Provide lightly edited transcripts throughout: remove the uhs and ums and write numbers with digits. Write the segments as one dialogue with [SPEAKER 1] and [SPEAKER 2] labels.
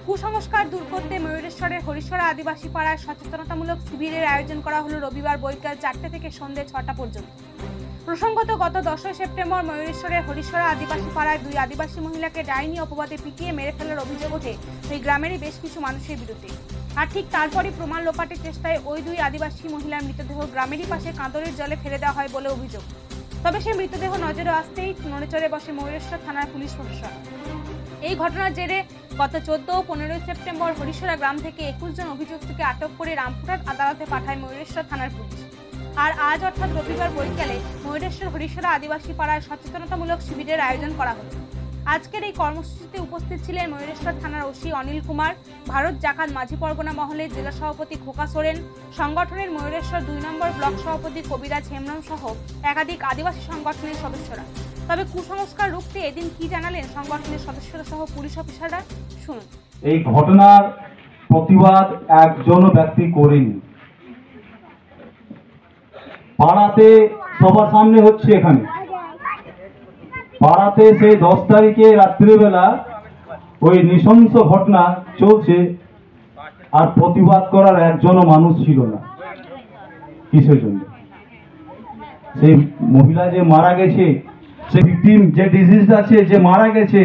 [SPEAKER 1] কুসংস্কার দূর করতে ময়ূরেশ্বরের হরিশরা আদিবাসী পাড়ায় সচেতনতামূলক শিবিরের আয়োজন করা হলো রবিবার বৈকাল 4টে থেকে সন্ধ্যে 6টা পর্যন্ত। প্রসঙ্গত গত 10 সেপ্টেম্বর ময়ূরেশ্বরের হরিশরা আদিবাসী পাড়ায় 2 আদিবাসী মহিলাকে ডাইনি অপবাদে পিটিয়ে মেরে ফেলার অভিযোগ ওঠে ওই গ্রামেরই বেশ কিছু মানুষের বিরুদ্ধে। আর ঠিক তারপরই প্রমাণ লোপাটের চেষ্টায় ওই 2 আদিবাসী মহিলার মৃতদেহ গ্রামেরই পাশে কাঁদরের জলে ফেলে দেওয়া হয় বলে অভিযোগ। তবে সেই মৃতদেহ নজরে আসতেই নড়েচড়ে বসে ময়ূরেশ্বর থানার পুলিশ প্রশাসন। এই ঘটনার জেরে গত 14 ও 15 সেপ্টেম্বর হরিশরা গ্রাম থেকে 21 জন অভিযুক্তকে আটক করে রামপুরহাট আদালতে পাঠায় ময়ূরেশ্বর থানার পুলিশ। আর আজ অর্থাৎ রবিবার বৈকালে ময়ূরেশ্বর হরিশরা আদিবাসী পাড়ায় সচেতনতামূলক শিবিরের আয়োজন করা হলো। আজকের এই কর্মসূচিতে উপস্থিত ছিলেন ময়ূরেশ্বর থানার ওসি অনিল কুমার, ভারত জাকাত মাঝি পরগনা মহলের জেলা সভাপতি খোকা সোরেন, সংগঠনের ময়ূরেশ্বর 2 নম্বর ব্লক সভাপতি কবিরাজ হেমব্রম সহ একাধিক আদিবাসী সংগঠনের সদস্যরা। তবে কুসংস্কার রুখতে এদিন কি জানালেন সংগঠনের সদস্যরা সহ পুলিশ অফিসাররা, শুনুন।
[SPEAKER 2] এই ঘটনার প্রতিবাদ একজন ব্যক্তি করেনি, পাড়াতে সবার সামনে হচ্ছে। এখানে পাড়াতে সেই 10 তারিখে রাত্রিবেলা ওই নৃশংস ঘটনা চলছে, আর প্রতিবাদ করার একজনও মানুষ ছিল না। কিসের জন্য? সেই মহিলা যে মারা গেছে, সে ভিকটিম যে ডিজিজ আছে, যে মারা গেছে,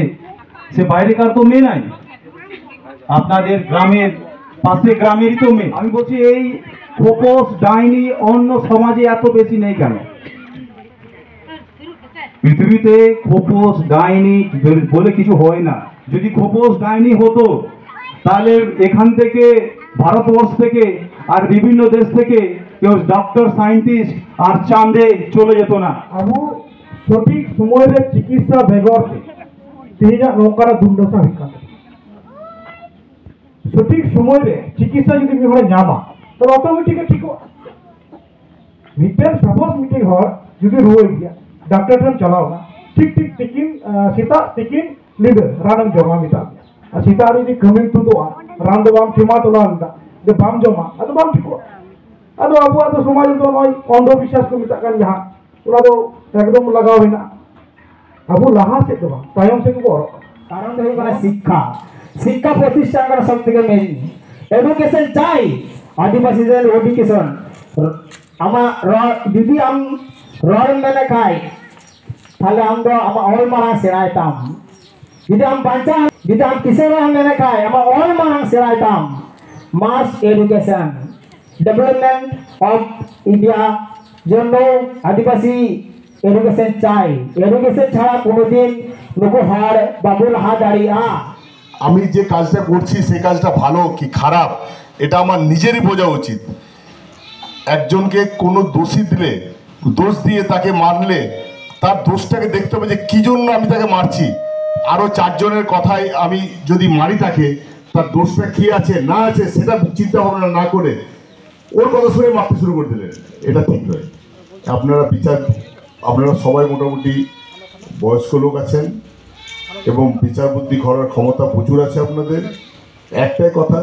[SPEAKER 2] সে বাইরেকার তো মেয়ে নাই, আপনাদের গ্রামের পাশে গ্রামেরই তো মেয়ে। আমি বলছি এই খোপস ডাইনি অন্য সমাজে এত বেশি নেই কেন? পৃথিবীতে খোপস ডাইনি বলে কিছু হয় না। যদি খোপস ডাইনি হতো তাহলে এখান থেকে ভারতবর্ষ থেকে আর বিভিন্ন দেশ থেকে কেউ ডক্টর সাইন্টিস্ট আর চাঁদে চলে যেত না।
[SPEAKER 3] আবু সঠিক সময়ের চিকিৎসা বেগর তেহা নৌকার দুর্দশা হইকা সঠিক সময়ের চিকিৎসা যদি মিহরে নামা তো অটোমেটিক ঠিক মিটেন সাপোজ মিটিং হর যদি রুয়ে গিয়া डॉक्टर ठन चलाओ ना ठीक ठीक तिकिन सीता तिकिन लिबे रानम जमा मिटा आ सीता री कमिंग टू दो रान दो बाम थिमा तो लांदा जे बाम जमा अदो बाम ठिको अदो अबु अदो समाज तो नय अंध विश्वास को मिटा कान जहां ओला दो एकदम लगाओ बिना अबु लहा से तो तायम से को
[SPEAKER 4] कारण तो है शिक्षा शिक्षा प्रतिष्ठान का सब থেকে মেইন এডুকেশন চাই। আদিবাসী দের এডুকেশন আমা যদি আম রল মেনে খাই তাহলে আমরা অল মারাং সেরাইতাম। যদি আম বাঁচা যদি আম কিসে রল মেনে খাই আমরা অল মারাং সেরাইতাম। Mass education development of India জন্য আদিবাসী এডুকেশন চাই। এডুকেশন ছাড়া কোনোদিন লোক হার বাবুল হা দাঁড়িয়ে
[SPEAKER 5] আমি যে কাজটা করছি সেই কাজটা ভালো কি খারাপ এটা আমার নিজেরই বোঝা উচিত। একজনকে কোনো দোষী দিলে, দোষ দিয়ে তাকে মারলে তার দোষটাকে দেখতে হবে যে কি জন্য আমি তাকে মারছি। আরো 4 জনের কথায় আমি যদি মারি তাকে, তার দোষটা কি আছে না আছে সেটা চিন্তা ভাবনা না করে ওর কথা শুনে মারতে শুরু করে দিলেন, এটা ঠিক নয়। আপনারা সবাই মোটামুটি বয়স্ক লোক আছেন এবং বিচার বুদ্ধি করার ক্ষমতা প্রচুর আছে আপনাদের। একটাই কথা,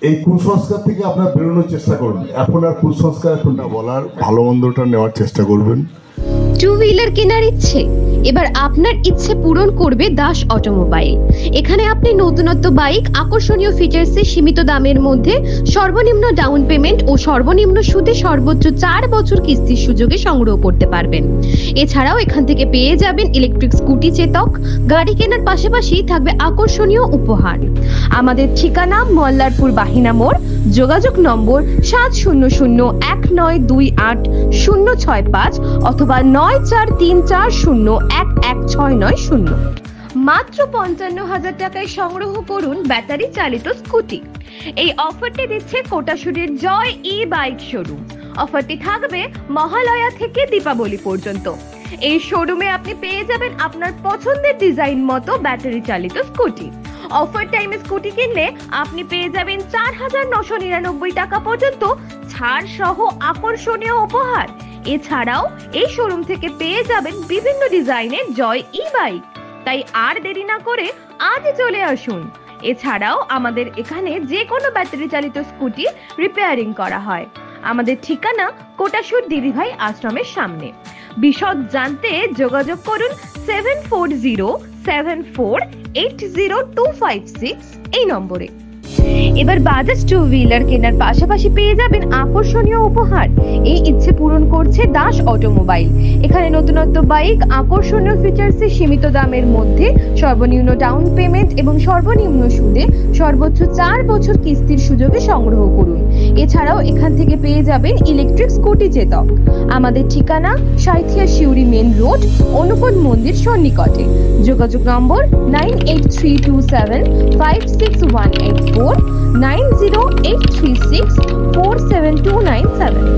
[SPEAKER 5] এই কুসংস্কার থেকে আপনারা বেরোনোর চেষ্টা করুন। এখন আর কুসংস্কার এখন না বলার, ভালো মন্দটা নেওয়ার চেষ্টা করবেন।
[SPEAKER 6] টু হুইলার কেনার ইচ্ছে, এবার আপনার ইচ্ছে পূরণ করবে দাস অটোমোবাইল। এখানে আপনি নতুনত্ব বাইক আকর্ষণীয় ফিচার্সে সীমিত দামের মধ্যে সর্বনিম্ন ডাউন পেমেন্ট ও সর্বনিম্ন সুদে সর্বোচ্চ 4 বছর কিস্তির সুযোগে সংগ্রহ করতে পারবেন। এছাড়াও এখান থেকে পেয়ে যাবেন ইলেকট্রিক স্কুটি চেতক। গাড়ি কেনার পাশাপাশি থাকবে আকর্ষণীয় উপহার। আমাদের ঠিকানা মল্লারপুর বাহিনা মোড়, যোগাযোগ নম্বর 7001928065 অথবা 9434011690। মাত্র 55,000 টাকায় সংগ্রহ করুন ব্যাটারি চালিত স্কুটি। এই অফারটি দিচ্ছে কোটাশুরের জয় ই বাইক শোরুম। অফারটি থাকবে মহালয়া থেকে দীপাবলি পর্যন্ত। এই শোরুমে আপনি পেয়ে যাবেন আপনার পছন্দের ডিজাইন মতো ব্যাটারি চালিত স্কুটি। অফার টাইমে স্কুটি কিনলে আপনি পেয়ে যাবেন 4,999 টাকা পর্যন্ত ছাড় সহ আকর্ষণীয় উপহার। এছাড়াও এই শোরুম থেকে পেয়ে যাবেন বিভিন্ন ডিজাইনের জয় ই বাইক। তাই আর দেরি না করে আজই চলে আসুন। এছাড়াও আমাদের এখানে যে কোনো ব্যাটারি চালিত স্কুটি রিপেয়ারিং করা হয়। আমাদের ঠিকানা কোটাশুর দিদিভাই আশ্রমের সামনে। বিশদ জানতে যোগাযোগ করুন 7406 7480256256 এই নম্বরে। এবার বাজাজ টু হুইলার কেনার পাশাপাশি পেয়ে যাবেন আকর্ষণীয় উপহার। এই ইচ্ছে পূরণ করছে দাস অটোমোবাইল। এখানে নতুনত্ব বাইক, আকর্ষণীয় ফিচার্সে সীমিত দামের মধ্যে সর্বনিম্ন ডাউন পেমেন্ট এবং সর্বনিম্ন সুদে সর্বোচ্চ 4 বছর কিস্তির সুযোগে সংগ্রহ করুন। এছাড়াও এখান থেকে পেয়ে যাবেন ইলেকট্রিক স্কুটি চেতক। আমাদের ঠিকানা সাঁইথিয়া শিউরি মেন রোড, অনুকূল মন্দির সন্নিকটে। যোগাযোগ নম্বর 9832756184, 9083647297।